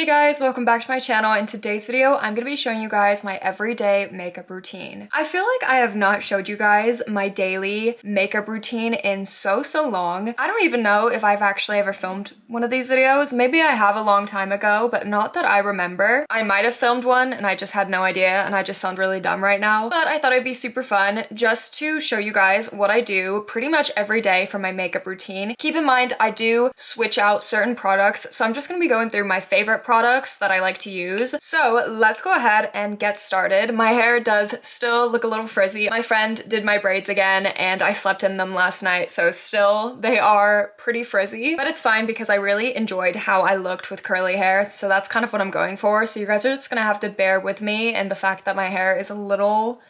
guys, welcome back to my channel. In today's video, I'm going to be showing you guys my everyday makeup routine. I feel like I have not showed you guys my daily makeup routine in so long. I don't even know if I've actually ever filmed one of these videos. Maybe I have a long time ago, but not that I remember. I might have filmed one and I just had no idea and I just sound really dumb right now. But I thought it'd be super fun just to show you guys what I do pretty much every day for my makeup routine. Keep in mind, I do switch out certain products, so I'm just going to be going through my favorite products that I like to use. So let's go ahead and get started. My hair does still look a little frizzy. My friend did my braids again and I slept in them last night, so still they are pretty frizzy, but it's fine because I really enjoyed how I looked with curly hair, so that's kind of what I'm going for. So you guys are just gonna have to bear with me and the fact that my hair is a little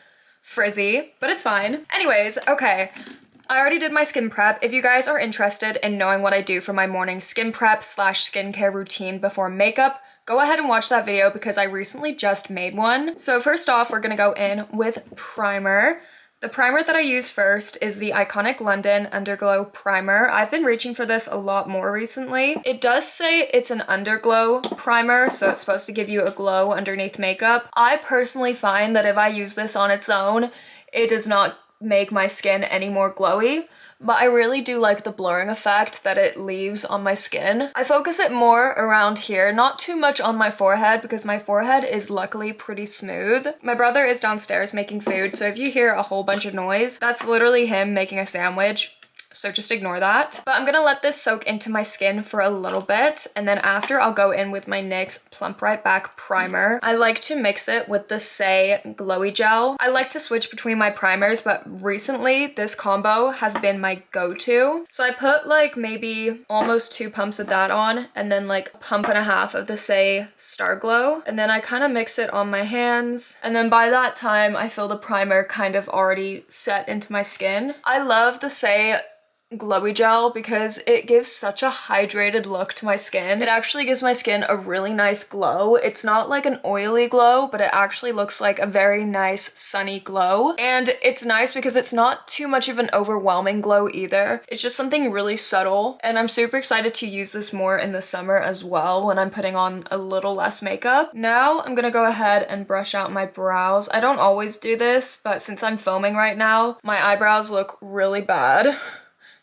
frizzy, but it's fine. Anyways, okay. I already did my skin prep. If you guys are interested in knowing what I do for my morning skin prep / skincare routine before makeup, go ahead and watch that video because I recently just made one. So first off, we're gonna go in with primer. The primer that I use first is the Iconic London Underglow Primer. I've been reaching for this a lot more recently. It does say it's an underglow primer, so it's supposed to give you a glow underneath makeup. I personally find that if I use this on its own, it does not make my skin any more glowy, but I really do like the blurring effect that it leaves on my skin. I focus it more around here, not too much on my forehead because my forehead is luckily pretty smooth. My brother is downstairs making food, so if you hear a whole bunch of noise, that's literally him making a sandwich. So just ignore that. But I'm gonna let this soak into my skin for a little bit, and then after I'll go in with my NYX Plump Right Back primer. I like to mix it with the Say Glowy Gel. I like to switch between my primers, but recently this combo has been my go-to. So I put like maybe almost 2 pumps of that on, and then like a pump and a half of the Say Star Glow, and then I kind of mix it on my hands, and then by that time I feel the primer kind of already set into my skin. I love the Say Glowy Gel because it gives such a hydrated look to my skin. It actually gives my skin a really nice glow. It's not like an oily glow, but it actually looks like a very nice sunny glow. And it's nice because it's not too much of an overwhelming glow either. It's just something really subtle, and I'm super excited to use this more in the summer as well when I'm putting on a little less makeup. Now I'm gonna go ahead and brush out my brows. I don't always do this, but since I'm filming right now, my eyebrows look really bad.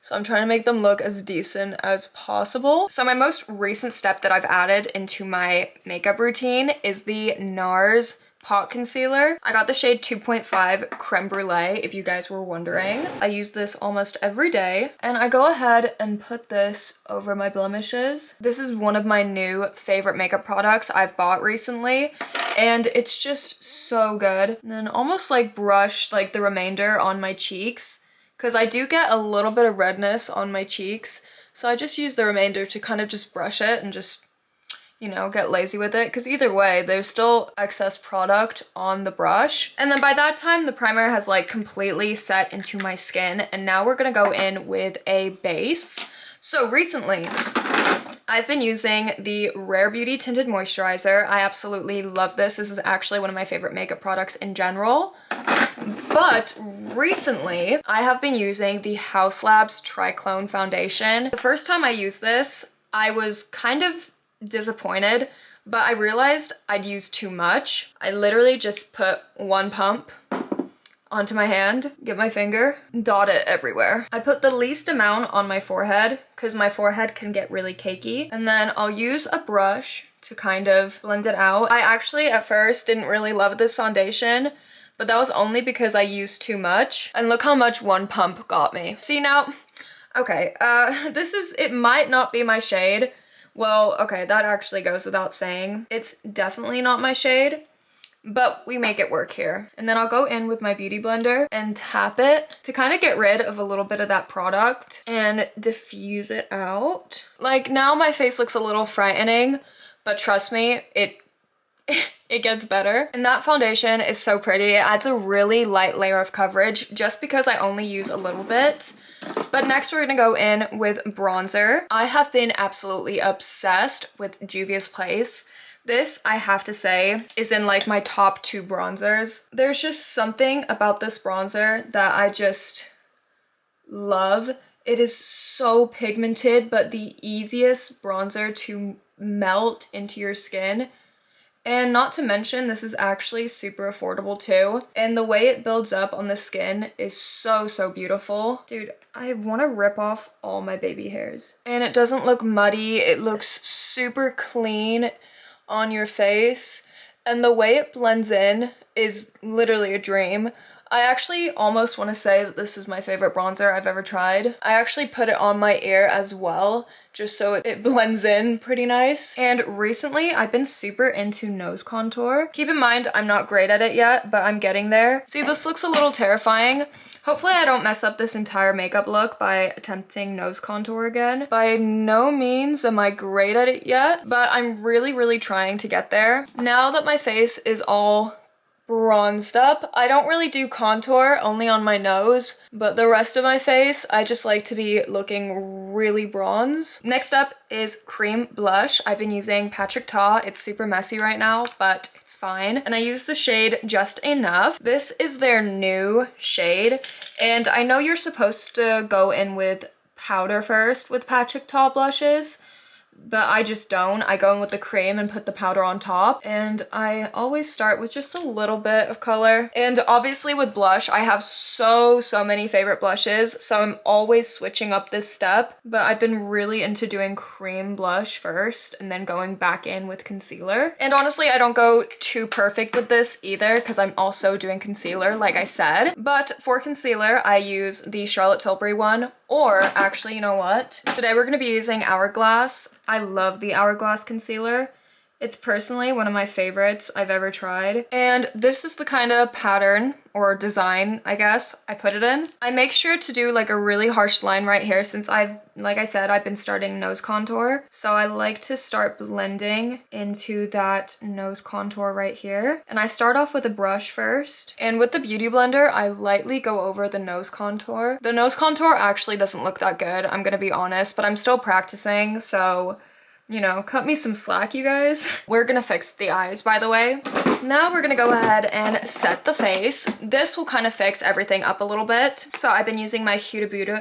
So I'm trying to make them look as decent as possible. So my most recent step that I've added into my makeup routine is the NARS Pot Concealer. I got the shade 2.5 Creme Brulee, if you guys were wondering. I use this almost every day, and I go ahead and put this over my blemishes. This is one of my new favorite makeup products I've bought recently, and it's just so good. And then almost like brush like the remainder on my cheeks, because I do get a little bit of redness on my cheeks, so I just use the remainder to kind of just brush it and just, you know, get lazy with it, because either way, there's still excess product on the brush. And then by that time, the primer has like completely set into my skin, and now we're gonna go in with a base. So recently, I've been using the Rare Beauty Tinted Moisturizer. I absolutely love this. This is actually one of my favorite makeup products in general. But recently, I have been using the Haus Labs Triclone Foundation. The first time I used this, I was kind of disappointed, but I realized I'd used too much. I literally just put 1 pump onto my hand, get my finger, dot it everywhere. I put the least amount on my forehead because my forehead can get really cakey, and then I'll use a brush to kind of blend it out. I actually at first didn't really love this foundation, but that was only because I used too much, and look how much 1 pump got me. See now, okay, it might not be my shade. Well, okay, that actually goes without saying. It's definitely not my shade, but we make it work here. And then I'll go in with my beauty blender and tap it to kind of get rid of a little bit of that product and diffuse it out. Like now my face looks a little frightening, but trust me, it gets better. And that foundation is so pretty. It adds a really light layer of coverage just because I only use a little bit. But next we're gonna go in with bronzer. I have been absolutely obsessed with Juvia's Place. This, I have to say, is in like my top 2 bronzers. There's just something about this bronzer that I just love. It is so pigmented, but the easiest bronzer to melt into your skin. And not to mention, this is actually super affordable too. And the way it builds up on the skin is so, so beautiful. Dude, I want to rip off all my baby hairs. And it doesn't look muddy. It looks super clean on your face. And the way it blends in is literally a dream. I actually almost want to say that this is my favorite bronzer I've ever tried. I actually put it on my ear as well, just so it blends in pretty nice. And recently I've been super into nose contour. Keep in mind, I'm not great at it yet, but I'm getting there. See, this looks a little terrifying. Hopefully I don't mess up this entire makeup look by attempting nose contour again. By no means am I great at it yet, but I'm really, really trying to get there. Now that my face is all bronzed up, I don't really do contour, only on my nose, but the rest of my face, I just like to be looking really bronze. Next up is cream blush. I've been using Patrick Ta. It's super messy right now, but it's fine. And I use the shade Just Enough. This is their new shade, and I know you're supposed to go in with powder first with Patrick Ta blushes, but I just don't. I go in with the cream and put the powder on top, and I always start with just a little bit of color. And obviously with blush, I have so many favorite blushes, so I'm always switching up this step, but I've been really into doing cream blush first and then going back in with concealer. And honestly, I don't go too perfect with this either because I'm also doing concealer, like I said. But for concealer, I use the Charlotte Tilbury one, or actually, you know what? Today we're gonna be using Hourglass. I love the Hourglass concealer. It's personally one of my favorites I've ever tried. And this is the kind of pattern or design, I guess, I put it in. I make sure to do like a really harsh line right here since like I said, I've been starting nose contour. So I like to start blending into that nose contour right here. And I start off with a brush first. And with the Beauty Blender, I lightly go over the nose contour. The nose contour actually doesn't look that good, I'm gonna be honest, but I'm still practicing, so you know, cut me some slack, you guys. We're gonna fix the eyes, by the way. Now we're gonna go ahead and set the face. This will kind of fix everything up a little bit. So I've been using my Huda Beauty,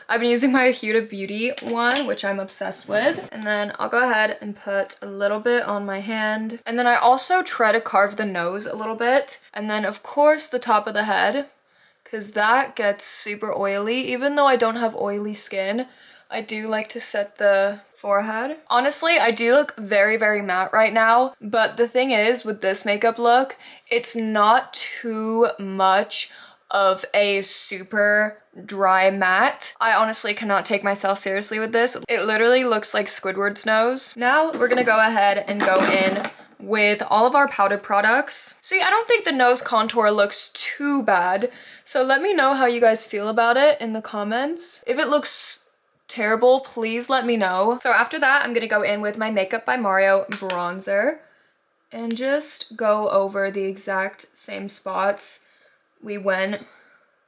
I've been using my Huda Beauty one, which I'm obsessed with. And then I'll go ahead and put a little bit on my hand. And then I also try to carve the nose a little bit. And then of course the top of the head, because that gets super oily. Even though I don't have oily skin, I do like to set the forehead. Honestly, I do look very, very matte right now, but the thing is with this makeup look, it's not too much of a super dry matte. I honestly cannot take myself seriously with this. It literally looks like Squidward's nose. Now we're gonna go ahead and go in with all of our powdered products. See, I don't think the nose contour looks too bad, so let me know how you guys feel about it in the comments. If it looks terrible, please let me know. So after that, I'm gonna go in with my Makeup by Mario bronzer and just go over the exact same spots we went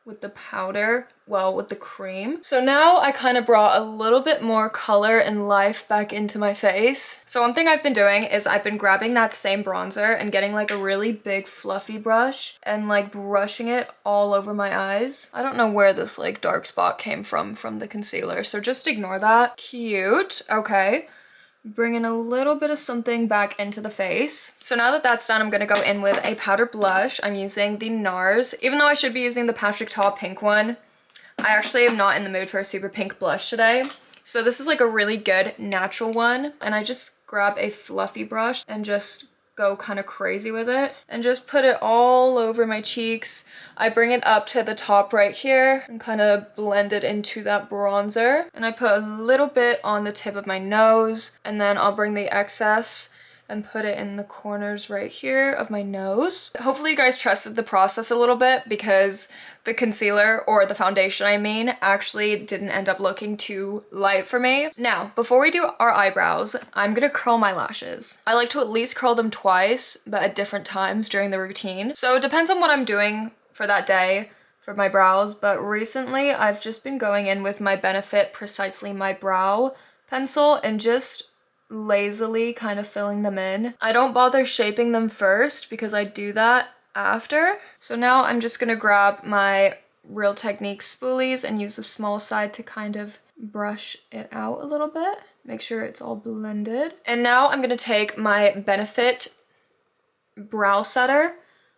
with the powder, well, with the cream. So now I kind of brought a little bit more color and life back into my face. So one thing I've been doing is I've been grabbing that same bronzer and getting like a really big fluffy brush and like brushing it all over my eyes. I don't know where this like dark spot came from the concealer, so just ignore that. Cute, okay. Bringing a little bit of something back into the face. So now that that's done, I'm gonna go in with a powder blush. I'm using the NARS. Even though I should be using the Patrick Ta pink one, I actually am not in the mood for a super pink blush today. So this is like a really good natural one. And I just grab a fluffy brush and just go kind of crazy with it and just put it all over my cheeks. I bring it up to the top right here and kind of blend it into that bronzer. And I put a little bit on the tip of my nose, and then I'll bring the excess and put it in the corners right here of my nose. Hopefully you guys trusted the process a little bit, because the concealer, or the foundation I mean, actually didn't end up looking too light for me. Now, before we do our eyebrows, I'm gonna curl my lashes. I like to at least curl them twice, but at different times during the routine. So it depends on what I'm doing for that day for my brows, but recently I've just been going in with my Benefit Precisely My Brow pencil and just lazily kind of filling them in. I don't bother shaping them first because I do that after. So now I'm just gonna grab my Real Techniques spoolies and use the small side to kind of brush it out a little bit. Make sure it's all blended. And now I'm gonna take my Benefit brow setter.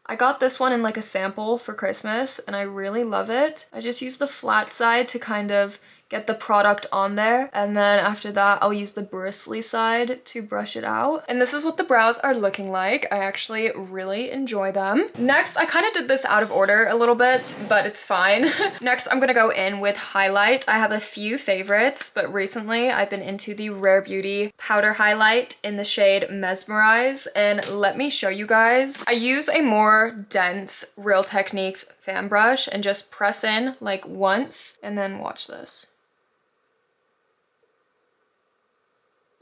I got this one in like a sample for Christmas and I really love it. I just use the flat side to kind of get the product on there, and then after that I'll use the bristly side to brush it out. And this is what the brows are looking like. I actually really enjoy them. Next, I kind of did this out of order a little bit, but it's fine. Next, I'm gonna go in with highlight. I have a few favorites, but recently I've been into the Rare Beauty powder highlight in the shade Mesmerize, and let me show you guys. I use a more dense Real Techniques fan brush and just press in like once, and then watch this.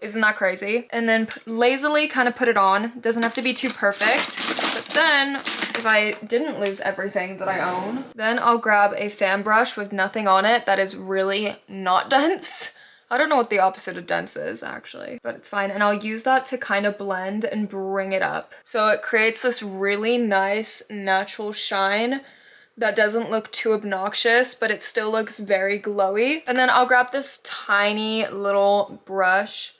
Isn't that crazy? And then lazily kind of put it on. Doesn't have to be too perfect. But then if I didn't lose everything that I own, then I'll grab a fan brush with nothing on it that is really not dense. I don't know what the opposite of dense is actually, but it's fine. And I'll use that to kind of blend and bring it up. So it creates this really nice natural shine that doesn't look too obnoxious, but it still looks very glowy. And then I'll grab this tiny little brush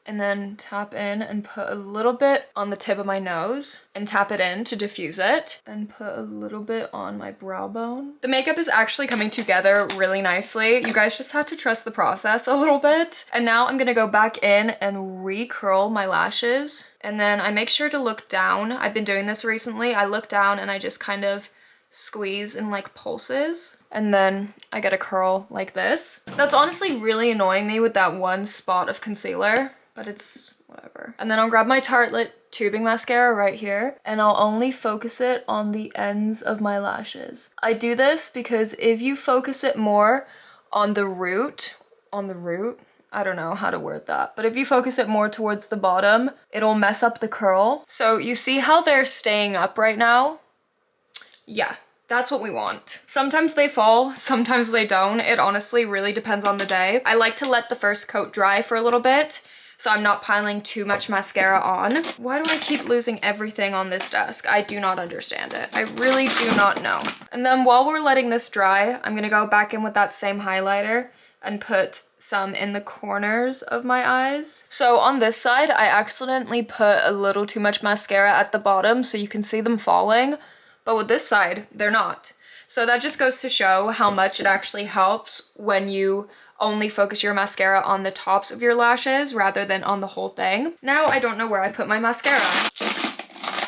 and then tap in and put a little bit on the tip of my nose and tap it in to diffuse it and put a little bit on my brow bone. The makeup is actually coming together really nicely. You guys just have to trust the process a little bit. And now I'm gonna go back in and re-curl my lashes. And then I make sure to look down. I've been doing this recently. I look down and I just kind of squeeze in like pulses, and then I get a curl like this. That's honestly really annoying me with that one spot of concealer, but it's whatever. And then I'll grab my Tartelette tubing mascara right here, and I'll only focus it on the ends of my lashes. I do this because if you focus it more on the root, I don't know how to word that, but if you focus it more towards the bottom, it'll mess up the curl. So you see how they're staying up right now? Yeah, that's what we want. Sometimes they fall, sometimes they don't. It honestly really depends on the day. I like to let the first coat dry for a little bit, so I'm not piling too much mascara on. Why do I keep losing everything on this desk? I do not understand it. I really do not know. And then while we're letting this dry, I'm gonna go back in with that same highlighter and put some in the corners of my eyes. So on this side, I accidentally put a little too much mascara at the bottom so you can see them falling. But with this side, they're not. So that just goes to show how much it actually helps when you only focus your mascara on the tops of your lashes rather than on the whole thing. Now I don't know where I put my mascara.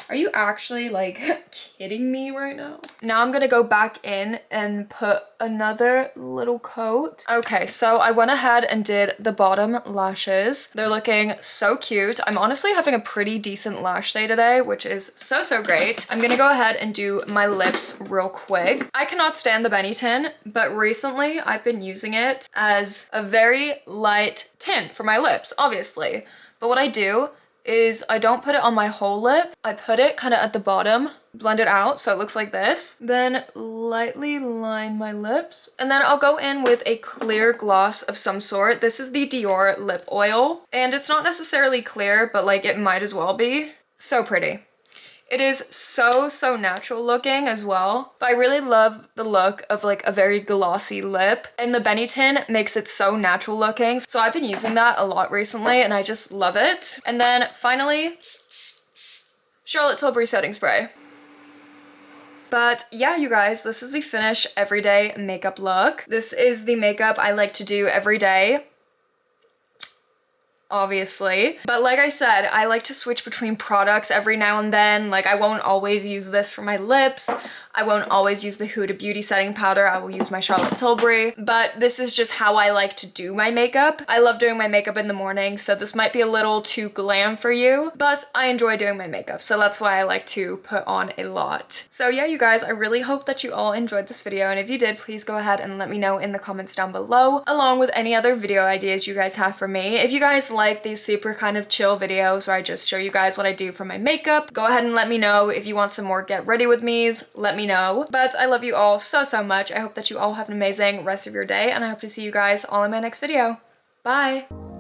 Are you actually like kidding me right now? Now I'm gonna go back in and put another little coat. Okay, so I went ahead and did the bottom lashes. They're looking so cute. I'm honestly having a pretty decent lash day today, which is so great. I'm gonna go ahead and do my lips real quick. I cannot stand the Benetton, but recently I've been using it as a very light tint for my lips, obviously. But what I do is I don't put it on my whole lip. I put it kind of at the bottom, blend it out so it looks like this, then lightly line my lips, and then I'll go in with a clear gloss of some sort. This is the Dior lip oil, and it's not necessarily clear, but like it might as well be. So pretty. It is so natural looking as well, but I really love the look of like a very glossy lip, and the Benetton makes it so natural looking. So I've been using that a lot recently and I just love it. And then finally, Charlotte Tilbury setting spray. But yeah, you guys, this is the finished everyday makeup look. This is the makeup I like to do every day, obviously. But like I said, I like to switch between products every now and then. Like I won't always use this for my lips. I won't always use the Huda Beauty setting powder. I will use my Charlotte Tilbury. But this is just how I like to do my makeup. I love doing my makeup in the morning, so this might be a little too glam for you, but I enjoy doing my makeup, so that's why I like to put on a lot. So yeah, you guys, I really hope that you all enjoyed this video, and if you did, please go ahead and let me know in the comments down below, along with any other video ideas you guys have for me. If you guys like these super kind of chill videos where I just show you guys what I do for my makeup, go ahead and let me know. If you want some more get ready with me's, let me know. But I love you all so much. I hope that you all have an amazing rest of your day, and I hope to see you guys all in my next video. Bye!